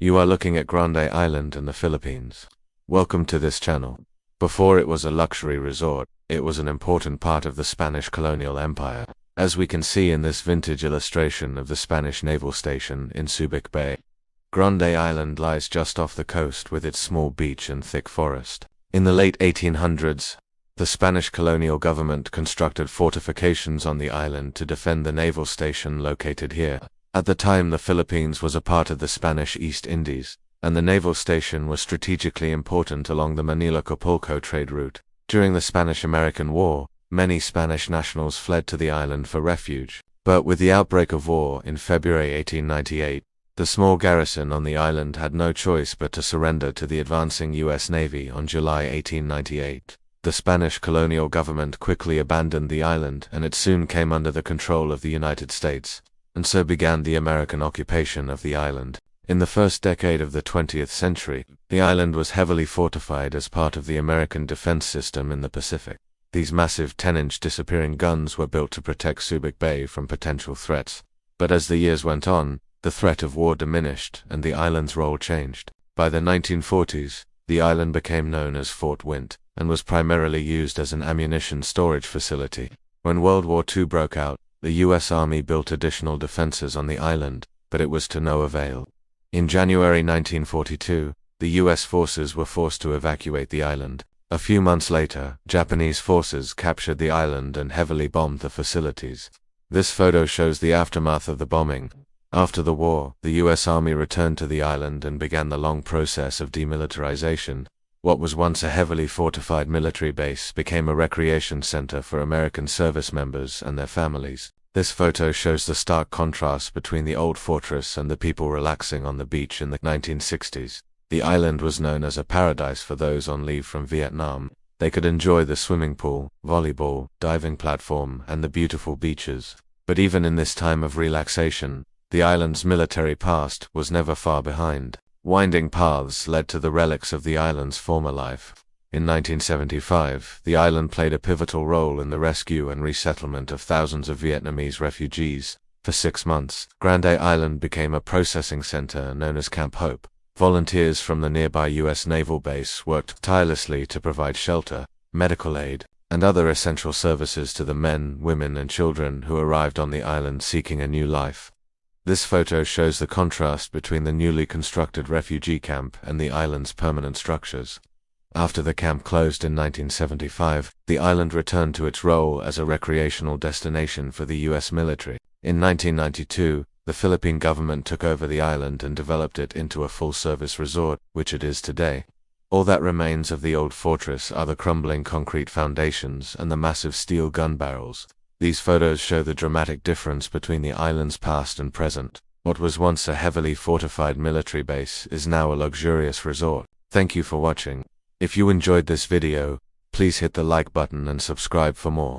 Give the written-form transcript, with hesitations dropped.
You are looking at Grande Island in the Philippines. Welcome to this channel. Before it was a luxury resort, it was an important part of the Spanish colonial empire, as we can see in this vintage illustration of the Spanish naval station in Subic Bay. Grande Island lies just off the coast with its small beach and thick forest. In the late 1800s, the Spanish colonial government constructed fortifications on the island to defend the naval station located here. At the time, the Philippines was a part of the Spanish East Indies, and the naval station was strategically important along the Manila-Acapulco trade route. During the Spanish-American War, many Spanish nationals fled to the island for refuge. But with the outbreak of war in February 1898, the small garrison on the island had no choice but to surrender to the advancing U.S. Navy on July 1898. The Spanish colonial government quickly abandoned the island, and it soon came under the control of the United States. And so began the American occupation of the island. In the first decade of the 20th century, the island was heavily fortified as part of the American defense system in the Pacific. These massive 10-inch disappearing guns were built to protect Subic Bay from potential threats. But as the years went on, the threat of war diminished and the island's role changed. By the 1940s, the island became known as Fort Wint and was primarily used as an ammunition storage facility. When World War II broke out, the U.S. Army built additional defenses on the island, but it was to no avail. In January 1942, the U.S. forces were forced to evacuate the island. A few months later, Japanese forces captured the island and heavily bombed the facilities. This photo shows the aftermath of the bombing. After the war, the U.S. Army returned to the island and began the long process of demilitarization. What was once a heavily fortified military base became a recreation center for American service members and their families. This photo shows the stark contrast between the old fortress and the people relaxing on the beach in the 1960s. The island was known as a paradise for those on leave from Vietnam. They could enjoy the swimming pool, volleyball, diving platform, and the beautiful beaches. But even in this time of relaxation, the island's military past was never far behind. Winding paths led to the relics of the island's former life. In 1975, the island played a pivotal role in the rescue and resettlement of thousands of Vietnamese refugees. For 6 months, Grande Island became a processing center known as Camp Hope. Volunteers from the nearby U.S. naval base worked tirelessly to provide shelter, medical aid, and other essential services to the men, women, and children who arrived on the island seeking a new life. This photo shows the contrast between the newly constructed refugee camp and the island's permanent structures. After the camp closed in 1975, the island returned to its role as a recreational destination for the U.S. military. In 1992, the Philippine government took over the island and developed it into a full-service resort, which it is today. All that remains of the old fortress are the crumbling concrete foundations and the massive steel gun barrels. These photos show the dramatic difference between the island's past and present. What was once a heavily fortified military base is now a luxurious resort. Thank you for watching. If you enjoyed this video, please hit the like button and subscribe for more.